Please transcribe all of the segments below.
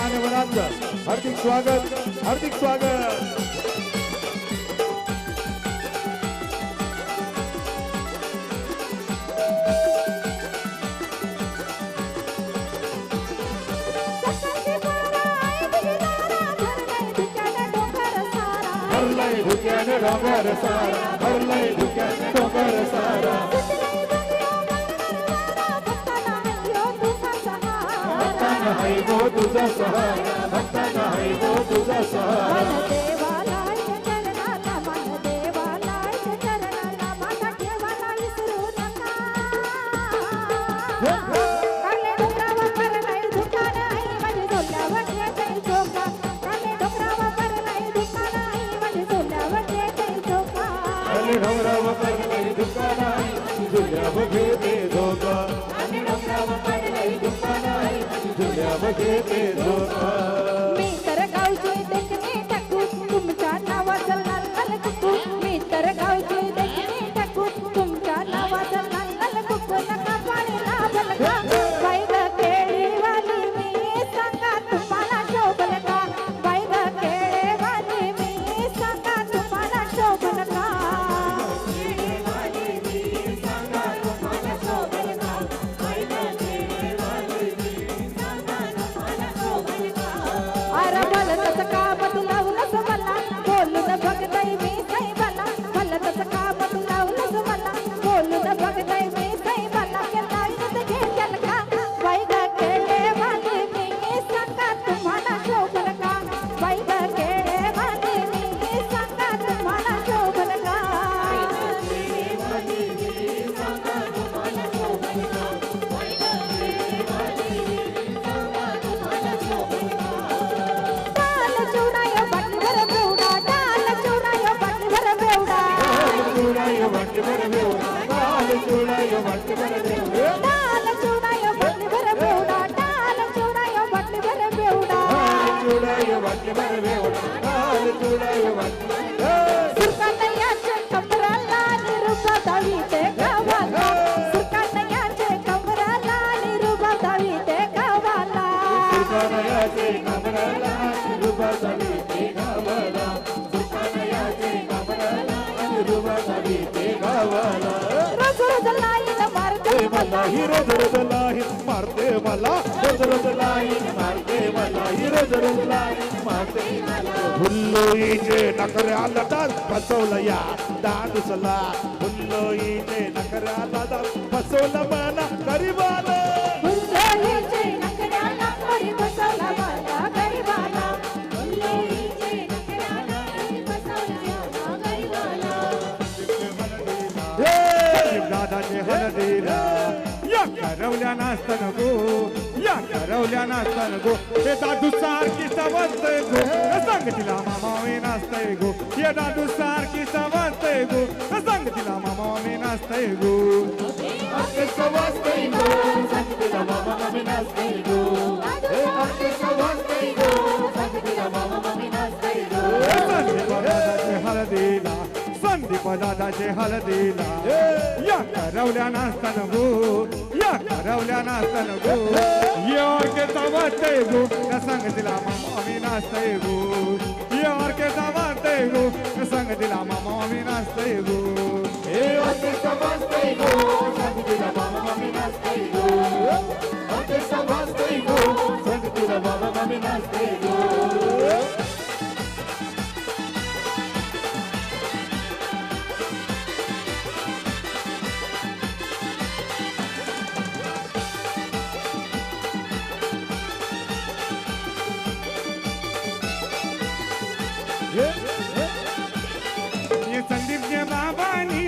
मान्यवरांचं हार्दिक स्वागत, हार्दिक स्वागत. भरलंय धुक्याने डोंगर सारा, भरलंय धुक्याने डोंगर सारा. भक्तांना है गो तुझा सहारा, भक्तांना है गो तुझा सहारा. देवालाच्या चरणाला मन, देवालाच्या चरणाला माझा ठेवाला विसरू नका. काले डोंगरावर करणाई दुकान आई माझी झोल्यावर येते झोका. काले डोंगरावर करणाई दुकान आई माझी झोल्यावर येते झोका. काले डोंगरावर करणाई दुकान आई झोल्यावर घेते झोका. काले डोंगरावर करणाई दुकान आई झोल्यावर घेते झोका. मी तर गावची देखणी टाकू तुमच्या नावाचं लाल लाल कुकू. मी तर गावची देखणी टाकू तुमच्या नावाचं लाल लाल कुकू. नका पाणीला बलका बाई ग केळीवाली मी सांगा तुम्हाला शोभल का. बाई ग केळीवाली मी सांगा तुम्हाला शोभल का. अरे मला तसं का बदलावलंस मला, बोलून बघताय मी साहेबाला. मला तसं का बदलावलंस मला, बोलून बघताय मी साहेबाला. केला युद्ध घेतल का बाई ग केळेवाली मी सांगा तुम्हाला शोभल का. बाई ग केळेवाली मी सांगा तुम्हाला शोभल का. डाल चिवडाय बाटलीवर बेवडा, डाल चिवडाय बाटलीवर बेवडा. चुडाय वाटभर बेवडा, लाल चुडाय वाटभर बेवडा. डाल चिवडाय बाटलीवर बेवडा, डाल चिवडाय बाटलीवर बेवडा. चुडाय वाटभर बेवडा, लाल चुडाय वाटभर. सुरकातयाचे कमराला निरुबा दावी ते गावाला. सुरकातयाचे कमराला निरुबा दावी ते गावाला. सुकानयाचे कमराला रुबा झाली ते गावाला. सुकानयाचे कमराला रुबा झाली ते गावाला. रोज रोज लाईन मारते मला ही रोज रोज लाईन मारते मला, रोज रोज लाईन मारते मला, ही रोज रोज लाईन मारते मला. हुल्लोईचे नखऱ्याला दात फसवलं या दांडूसला. हुल्लोईचे नखऱ्याला दात फसवलं मला गरीबाला. हुल्लोईचे नखऱ्याला कोणी बसवला मला गरीबाला. हुल्लोईचे नखऱ्याला कोणी बसवला मला गरीबाला. दादाचे हळदीला या करवल्या नाचताना गो, या करवल्या नाचताना गो. हे दादू सारखी समजतय गो, सांग तिला मामा मी नाचतय गो. हे दादू सारखी समजतय गो, सांग तिला मामा मी नाचतय गो. आके सवासतय गो, सांगतीला मामा मामी नाचतय गो. हे आके सवासतय गो, सांगतीला मामा मामी नाचतय गो. संदीप दादाचे हळदीला, संदीप दादाचे हळदीला या करवल्या नाचताना गो, या करवल्या नाचताना गो. यावर के वाटतय गो, सांग तिला मामा मी नाचतय गो. यावर के वाटतय गो, सांग तिला मामा मी नाचतय गो. हे आके सवासतय गो, सांगतीला मामा मामी नाचतय गो. आके सवासतय गो, सांगतीला मामा मामी नाचतय गो. ये संदीपच्या बाबांनी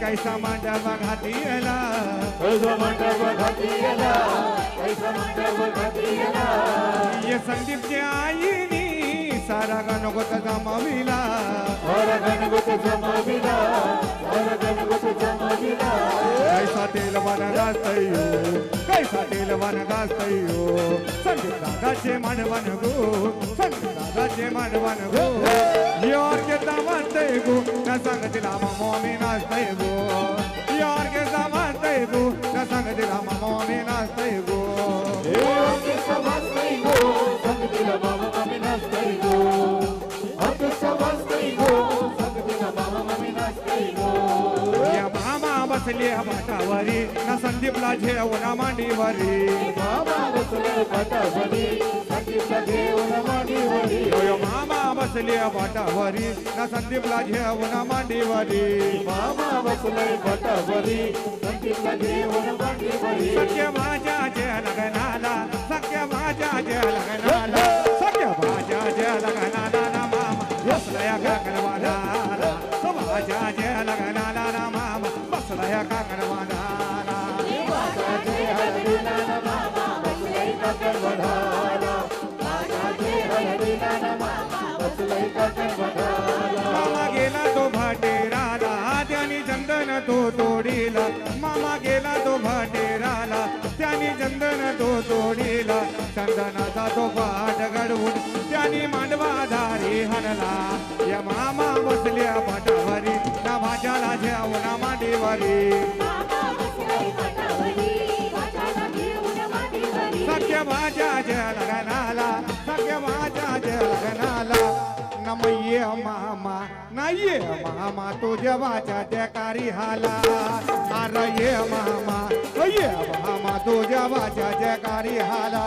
कैसा मांडवा घातिला. कैसा मंडप घातिला, कैसा मंडप घातिला. ये संदीपच्या आईनी सारा गणगोत जमाविला. और गणगोत जमाविला, और गणगोत जमाविला. कैसा तेल बना नाचतय, कैसा साठील वन गाजतय हो संदीप दादाचे मांडवण गो संदीप दादाचे मांडवण गो यार के दामतय गो ना सांगतीला मामो मी नाचतय गो यार के दामतय गो ना सांगतीला मामो मी नाचतय गो या मामा बसले पाटावरी ना संदीपला झेवून मांडीवरी यो मामा बसले पाटावरी ना संदीपला झेवून मांडीवरी सख्य माझ्या जय लग्नाला सख्य माझ्या जय लग्नाला सख्य माझ्या जय लग्नाला ना मामा बसला काकणवाला माझ्या जय लग्नाला ना मामा बसला काकणवाला मामा गेला तो भाटेराला त्याने चंदन तो तोडीला मामा गेला तो भाटेराला त्याने चंदन तो तोडीला चंदनाचा तो पाठ घडवून त्याने मांडवा धारी हणला या मामा बसल्या पाटावरी ना भाज्याला झेवून मांडीवरी सख्य भाज्या जय लग्नाला सख्य भाज्या जय लग्नाला नमये मामा नाये मामा तुझ्या वाचा जयकारी हाला अरे ये मामा तुझ्या वाचा जयकारी हाला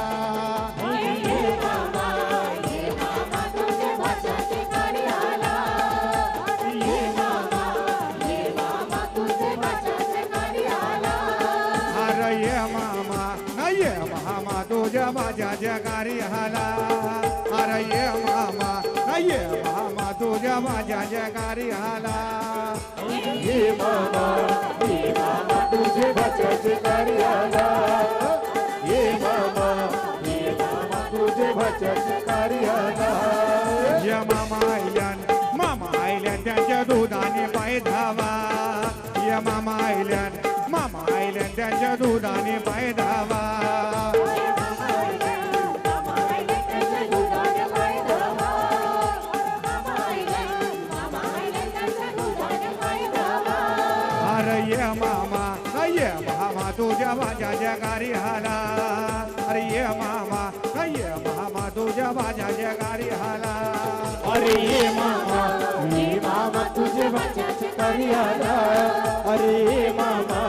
अरे ये मामा नाये मामा तुझ्या वाचा जयकारी हाला अरे ये मामा ये मामा तुझ्या माझ्या जयकारी हाला ये मामा तुझे भजनाची कारी आला ये मामा तुझे भजनाची कारी आला या मामा आयल्यान त्यांच्या दुधाने पाय धावा या मामा आयल्यान त्यांच्या दुधाने पाय धावा अरे ये मामा तुझ्या माझ्या जयकारी हाला अरे ये मामा तुझ्या माझ्या जयकारी हाला अरे ये मामा तुझे भजनाची कारी आला अरे ये मामा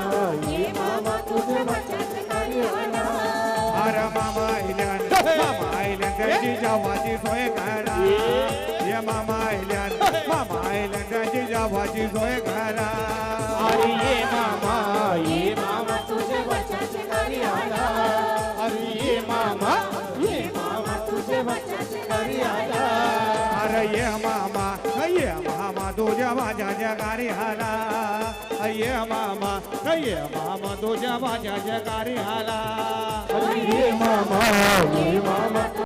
तुझे भजनाची कारी आला अरे मामा आयल्यान त्यांची जावाची सोय करा ये मामा आयल्यान त्यांची जावाची सोय करा अरे ये मामा तुझे भजनाची कारी आला अरे ये मामा तुझे भजनाची कारी आला अरे ये मामा तुझ्या माझ्या जयकारी हाला ये मामा तुझ्या माझ्या जयकारी हाला अरे ये मामा